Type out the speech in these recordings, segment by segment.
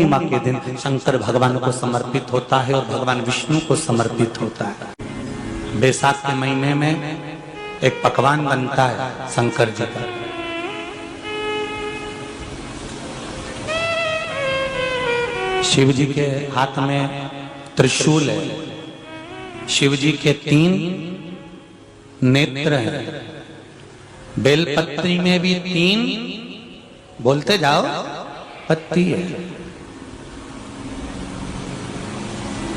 पूर्णिमा के दिन शंकर भगवान को समर्पित होता है और भगवान विष्णु को समर्पित होता है। बैसाख के महीने में एक पकवान बनता है शंकर जी का। शिव जी के हाथ में त्रिशूल है, शिव जी के 3 नेत्र हैं, बेलपत्री में भी 3, बोलते जाओ, पत्ती है।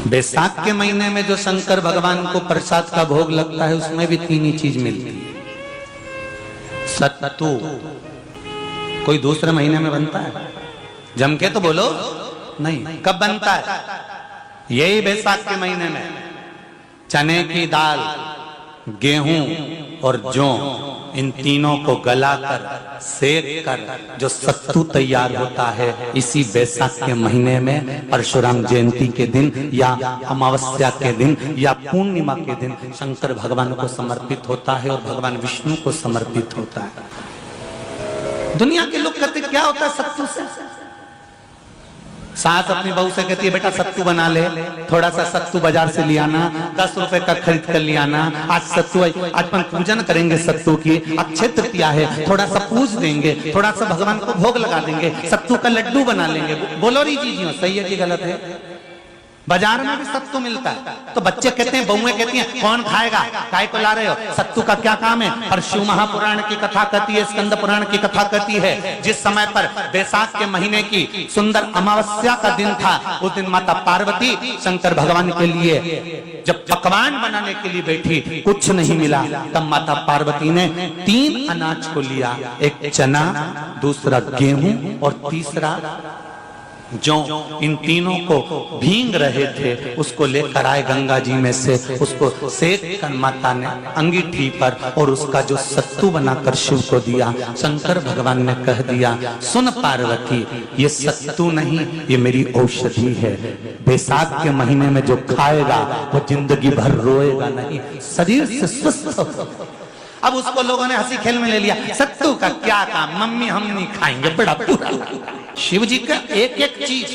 बैसाख के महीने में जो शंकर भगवान को प्रसाद का भोग लगता है उसमें भी 3 ही चीज मिलती है। सत्तू कोई दूसरे महीने में बनता है? जम के तो बोलो नहीं। कब बनता है? यही बैसाख के महीने में। चने की दाल, गेहूं और जौ, इन तीनों को गलाकर सेक कर जो सत्तू तैयार होता है, इसी बैसाख के महीने में परशुराम जयंती के दिन या अमावस्या के दिन या पूर्णिमा के दिन शंकर भगवान को समर्पित होता है और भगवान विष्णु को समर्पित होता है। दुनिया के लोग कहते क्या होता है सत्तू से? सास अपनी बहू से कहती है बेटा सत्तू बना ले, थोड़ा सा सत्तू बाजार से ले आना, 10 रुपए का खरीद कर ले आना। आज सत्तू, आज अपन पूजन करेंगे सत्तू की, अक्षय तृतीया है, थोड़ा सा पूज देंगे, थोड़ा सा भगवान को भोग लगा देंगे, सत्तू का लड्डू बना लेंगे। बोलो री जी, सही है कि गलत है? बाजार में भी सत्तू मिलता है तो बच्चे कहते हैं, बहुएं कहती हैं कौन खाएगा, काय को ला रहे हो, सत्तू का क्या काम है? और शिव महापुराण की कथा कहती है, स्कंद पुराण की कथा कहती है, जिस समय पर बैसाख के महीने की सुंदर अमावस्या का दिन था, उस दिन माता पार्वती शंकर भगवान के लिए जब पकवान बनाने के लिए बैठी, कुछ नहीं मिला, तब माता पार्वती ने 3 अनाज को लिया, एक चना, दूसरा गेहूं और तीसरा जो, इन तीनों को भींग रहे थे उसको लेकर आए गंगा जी में से, उसको सेक कर माता ने अंगीठी पर और उसका जो सत्तू बनाकर शिव को दिया। शंकर भगवान ने कह दिया, सुन पार्वती, ये सत्तू नहीं, ये मेरी औषधि है। बैसाख के महीने में जो खाएगा वो जिंदगी भर रोएगा नहीं, शरीर से स्वस्थ होगा। अब उसको लोगों ने हंसी खेल में ले लिया, सत्तू का क्या काम, मम्मी हम नहीं खाएंगे, बड़ा पूरा। शिव जी का एक एक चीज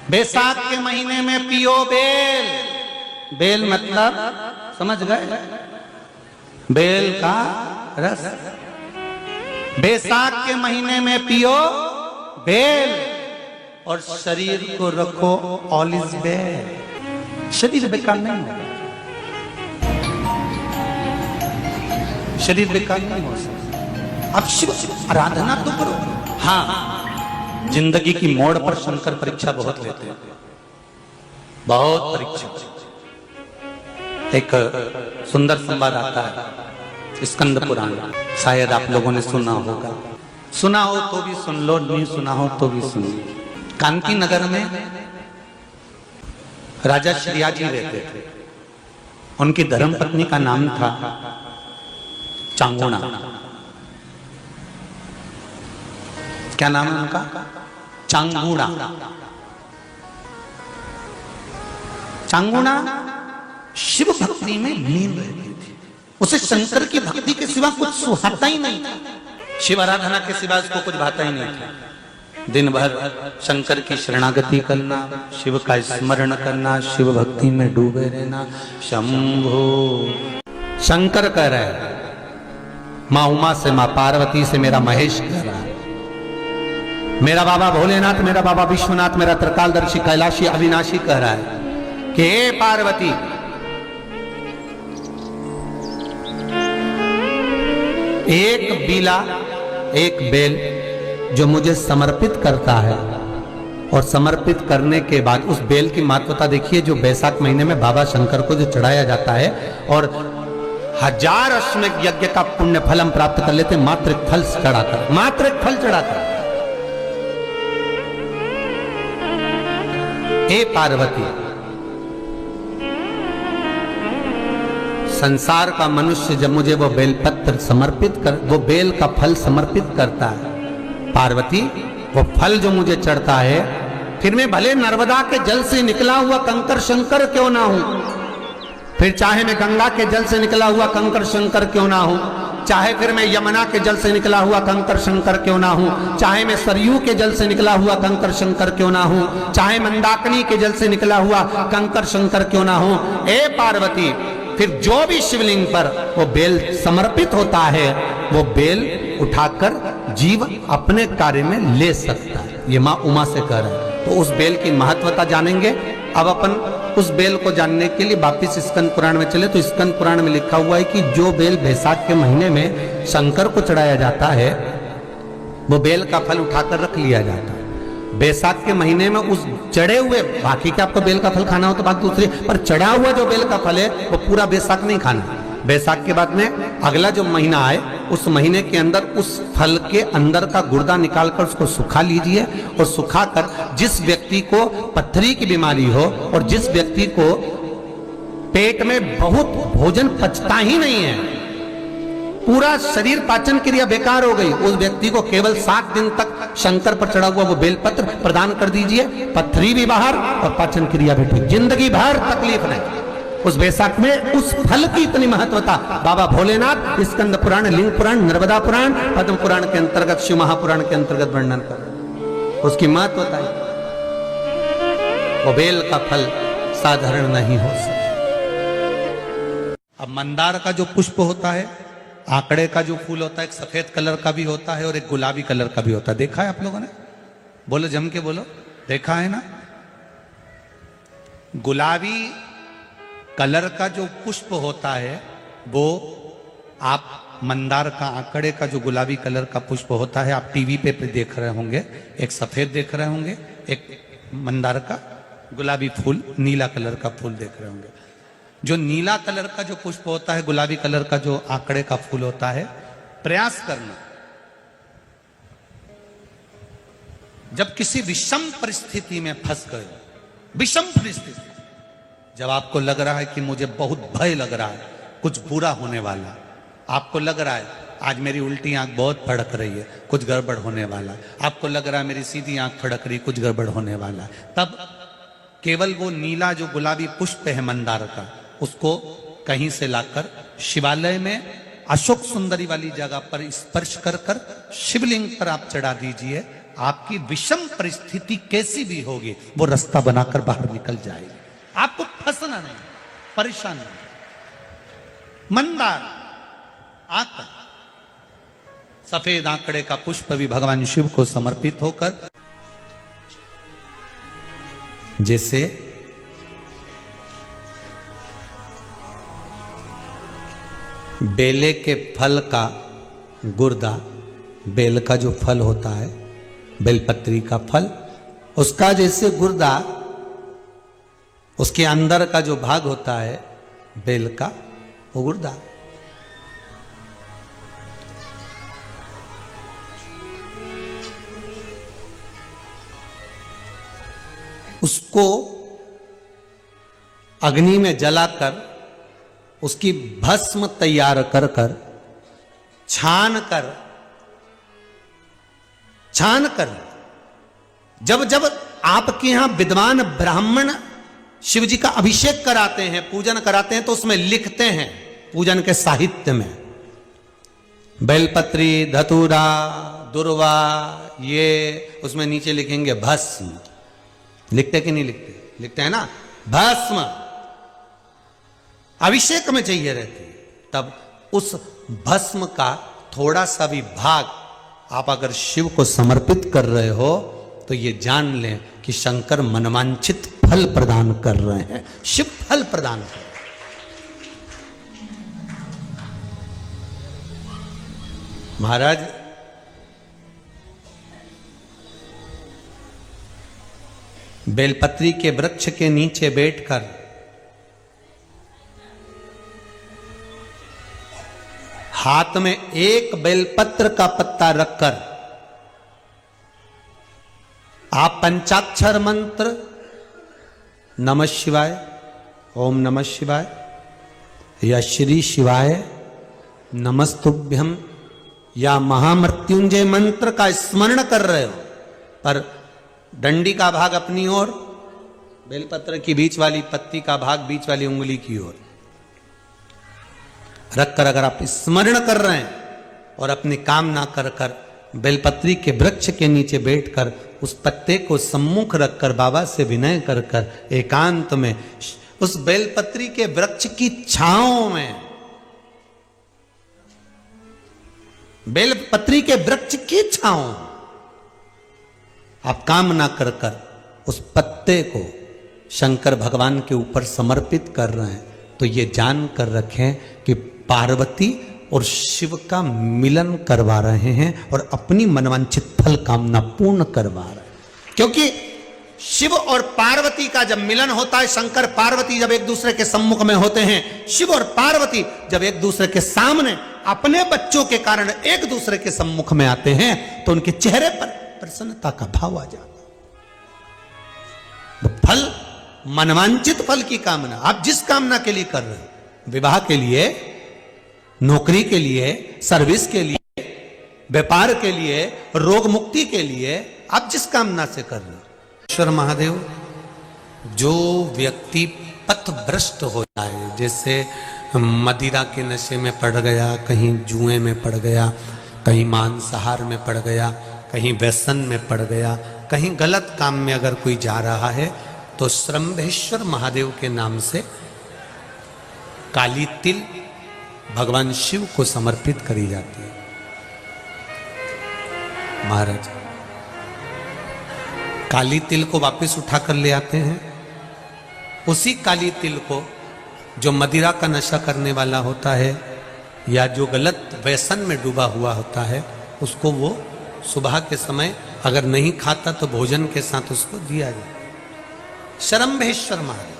बैसाख के महीने में पियो बेल। बेल मतलब समझ गए? बेल का रस। बैसाख के महीने में पियो बेल और शरीर को रखो ऑलिव बेल। शरीर बेकार नहीं होगा, शरीर बेकार नहीं हो सकता। अब शिव आराधना तो करो। हाँ, जिंदगी की मोड़ पर शंकर परीक्षा बहुत लेते हैं, बहुत परीक्षा। एक सुंदर संवाद आता है स्कंद पुराण, शायद आप लोगों ने सुना होगा, सुना हो तो भी सुन लो, नहीं सुना हो तो भी सुन लो। कांति नगर में राजा श्रीयाजी रहते थे। उनकी धर्मपत्नी का नाम था चांगुणा। क्या नाम है उनका? चांगुणा। चांगुणा शिव भक्ति में लीन रहती थी। उसे शंकर की भक्ति के सिवा कुछ सुहाता ही नहीं था, शिव आराधना के सिवा उसको कुछ भाता ही नहीं था। दिन भर शंकर की शरणागति करना, शिव का स्मरण करना, शिव भक्ति में डूबे रहना। शंभो शंकर कह रहा है, माँ उमा से, माँ पार्वती से मेरा महेश कह रहा है, मेरा बाबा भोलेनाथ, मेरा बाबा विश्वनाथ, मेरा त्रिकालदर्शी कैलाशी अविनाशी कह रहा है कि हे पार्वती, एक बीला, एक बेल जो मुझे समर्पित करता है, और समर्पित करने के बाद उस बेल की महत्वता देखिए, जो बैसाख महीने में बाबा शंकर को जो चढ़ाया जाता है, और 1000 अश्वमेध यज्ञ का पुण्य फल हम प्राप्त कर लेते, मात्र एक फल चढ़ाकर, मात्र एक फल चढ़ाकर। हे पार्वती, संसार का मनुष्य जब मुझे वो बेलपत्र समर्पित कर, वो बेल का फल समर्पित करता है, पार्वती वो फल जो मुझे चढ़ता है, फिर मैं भले नर्मदा के जल से निकला हुआ कंकर शंकर क्यों ना हूं, फिर चाहे मैं गंगा के जल से निकला हुआ कंकर शंकर क्यों ना हूं, चाहे फिर मैं यमुना के जल से निकला हुआ कंकर शंकर क्यों ना हूं, चाहे मैं सरयू के जल से निकला हुआ कंकर शंकर क्यों ना हूं, चाहे मंदाकिनी के जल से निकला हुआ कंकर शंकर क्यों ना हूं, ए पार्वती फिर जो भी शिवलिंग पर वो बेल समर्पित होता है वो बेल उठाकर जीव अपने कार्य में ले सकता है। ये माँ उमा से कह रहा है। तो उस बेल की महत्वता जानेंगे। अब अपन उस बेल को जानने के लिए वापिस स्कंद पुराण में चले तो स्कंद पुराण में लिखा हुआ है कि जो बेल बैसाख के महीने में शंकर को चढ़ाया जाता है वो बेल का फल उठाकर रख लिया जाता है। बैसाख के महीने में उस चढ़े हुए, बाकी के आपको बेल का फल खाना हो तो बात दूसरी, पर चढ़ा हुआ जो बेल का फल है वो पूरा बैसाख नहीं खाना। बैसाख के बाद में अगला जो महीना आए उस महीने के अंदर उस फल के अंदर का गुर्दा निकालकर उसको सुखा लीजिए और सुखाकर जिस व्यक्ति को पथरी की बीमारी हो और जिस व्यक्ति को पेट में बहुत भोजन पचता ही नहीं है, पूरा शरीर पाचन क्रिया बेकार हो गई, उस व्यक्ति को केवल 7 दिन तक शंकर पर चढ़ा हुआ वो बेलपत्र प्रदान कर दीजिए। पथरी भी बाहर और पाचन क्रिया भी ठीक, जिंदगी भर तकलीफ नहीं। उस बैसाख में उस फल की इतनी महत्वता बाबा भोलेनाथ स्कंद पुराण, लिंग पुराण, नर्मदा पुराण, पद्म पुराण के अंतर्गत, शिव महापुराण के अंतर्गत वर्णन कर उसकी महत्वता है। वो बेल का फल साधारण नहीं हो सकता। अब मंदार का जो पुष्प होता है, आंकड़े का जो फूल होता है, एक सफेद कलर का भी होता है और एक गुलाबी कलर का भी होता है। देखा है आप लोगों ने? बोलो, जम के बोलो, देखा है ना? गुलाबी कलर का जो पुष्प होता है वो आप मंदार का, आंकड़े का जो गुलाबी कलर का पुष्प होता है आप टीवी पे देख रहे होंगे, एक सफेद देख रहे होंगे, एक मंदार का गुलाबी फूल, नीला कलर का फूल देख रहे होंगे। जो नीला कलर का जो पुष्प होता है, गुलाबी कलर का जो आंकड़े का फूल होता है, प्रयास करना जब किसी विषम परिस्थिति में फंस गए, विषम परिस्थिति, जब आपको लग रहा है कि मुझे बहुत भय लग रहा है, कुछ बुरा होने वाला, आपको लग रहा है आज मेरी उल्टी आंख बहुत फड़क रही है, कुछ गड़बड़ होने वाला, आपको लग रहा है मेरी सीधी आंख फड़क रही, कुछ गड़बड़ होने वाला, तब केवल वो नीला जो गुलाबी पुष्प है मंदार का, उसको कहीं से लाकर शिवालय में अशोक सुंदरी वाली जगह पर स्पर्श कर कर शिवलिंग पर आप चढ़ा दीजिए। आपकी विषम परिस्थिति कैसी भी होगी वो रास्ता बनाकर बाहर निकल जाएगी, आपको फंसना नहीं, परेशान नहीं। मंदार आंकड़ा, सफेद आंकड़े का पुष्प भी भगवान शिव को समर्पित होकर, जैसे बेले के फल का गुर्दा, बेल का जो फल होता है, बेलपत्री का फल, उसका जैसे गुर्दा, उसके अंदर का जो भाग होता है बेल का, वो गुर्दा, उसको अग्नि में जलाकर उसकी भस्म तैयार कर कर छान कर जब जब आपके यहां विद्वान ब्राह्मण शिव जी का अभिषेक कराते हैं, पूजन कराते हैं, तो उसमें लिखते हैं पूजन के साहित्य में बेलपत्री, धतूरा, दुर्वा, ये उसमें नीचे लिखेंगे भस्म। लिखते कि नहीं लिखते? लिखते हैं ना, भस्म अभिषेक में चाहिए रहती है। तब उस भस्म का थोड़ा सा भी भाग आप अगर शिव को समर्पित कर रहे हो तो ये जान लें कि शंकर मनवांछित फल प्रदान कर रहे हैं, शिव फल प्रदान कर रहे हैं। महाराज बेलपत्री के वृक्ष के नीचे बैठकर हाथ में एक बेलपत्र का पत्ता रखकर आप पंचाक्षर मंत्र नमः शिवाय, ओम नमः शिवाय या श्री शिवाय नमस्तुभ्यम या महामृत्युंजय मंत्र का स्मरण कर रहे हो, पर डंडी का भाग अपनी ओर, बेलपत्र की बीच वाली पत्ती का भाग बीच वाली उंगली की ओर रखकर अगर आप स्मरण कर रहे हैं और अपनी कामना कर कर बेलपत्री के वृक्ष के नीचे बैठकर उस पत्ते को सम्मुख रखकर बाबा से विनय कर कर एकांत में उस बेलपत्री के वृक्ष की छांव में, बेलपत्री के वृक्ष की छांव आप कामना कर कर उस पत्ते को शंकर भगवान के ऊपर समर्पित कर रहे हैं, तो ये जान कर रखें कि पार्वती और शिव का मिलन करवा रहे हैं और अपनी मनवांछित फल कामना पूर्ण करवा रहे हैं। क्योंकि शिव और पार्वती का जब मिलन होता है, शंकर पार्वती जब एक दूसरे के सम्मुख में होते हैं, शिव और पार्वती जब एक दूसरे के सामने अपने बच्चों के कारण एक दूसरे के सम्मुख में आते हैं, तो उनके चेहरे पर प्रसन्नता का भाव आ जाता है। फल, मनवांचित फल की कामना आप जिस कामना के लिए कर रहे हैं, विवाह के लिए, नौकरी के लिए, सर्विस के लिए, व्यापार के लिए, रोग मुक्ति के लिए, आप जिस कामना से कर रहे हैं, ईश्वर महादेव, जो व्यक्ति पथभ्रष्ट हो जाए, जैसे मदिरा के नशे में पड़ गया, कहीं जुए में पड़ गया, कहीं मांसाहार में पड़ गया, कहीं व्यसन में पड़ गया, कहीं गलत काम में अगर कोई जा रहा है, तो श्रंभेश्वर महादेव के नाम से काली तिल भगवान शिव को समर्पित करी जाती है। महाराज काली तिल को वापस उठा कर ले आते हैं, उसी काली तिल को जो मदिरा का नशा करने वाला होता है या जो गलत व्यसन में डूबा हुआ होता है, उसको वो सुबह के समय अगर नहीं खाता तो भोजन के साथ उसको दिया जाए। श्रंभेश्वर महादेव,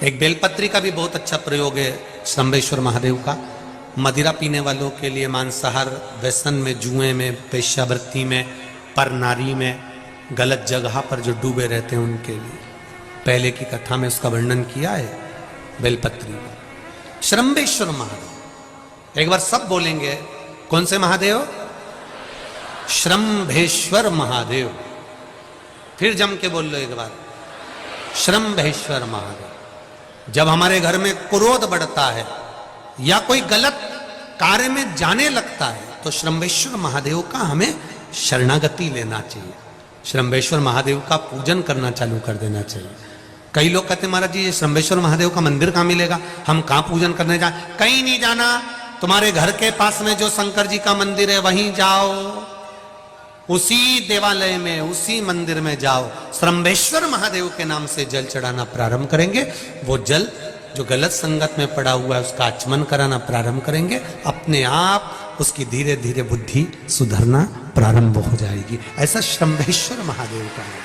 एक बेलपत्री का भी बहुत अच्छा प्रयोग है श्रंभेश्वर महादेव का, मदिरा पीने वालों के लिए, मांसाहार, व्यसन में, जुए में, वेश्यावृत्ति में, पर नारी में, गलत जगह पर जो डूबे रहते हैं उनके लिए। पहले की कथा में उसका वर्णन किया है बेलपत्री का। श्रंभेश्वर महादेव, एक बार सब बोलेंगे, कौन से महादेव? श्रंभेश्वर महादेव। फिर जम के बोल लो एक बार, श्रंभेश्वर महादेव। जब हमारे घर में क्रोध बढ़ता है या कोई गलत कार्य में जाने लगता है, तो श्रंभेश्वर महादेव का हमें शरणागति लेना चाहिए, श्रंभेश्वर महादेव का पूजन करना चालू कर देना चाहिए। कई लोग कहते हैं महाराज जी ये श्रंभेश्वर महादेव का मंदिर कहाँ मिलेगा, हम कहाँ पूजन करने जाए? कहीं नहीं जाना, तुम्हारे घर के पास में जो शंकर जी का मंदिर है वहीं जाओ, उसी देवालय में, उसी मंदिर में जाओ, श्रंभेश्वर महादेव के नाम से जल चढ़ाना प्रारंभ करेंगे। वो जल जो गलत संगत में पड़ा हुआ है उसका आचमन कराना प्रारंभ करेंगे, अपने आप उसकी धीरे धीरे बुद्धि सुधरना प्रारंभ हो जाएगी। ऐसा श्रंभेश्वर महादेव का है।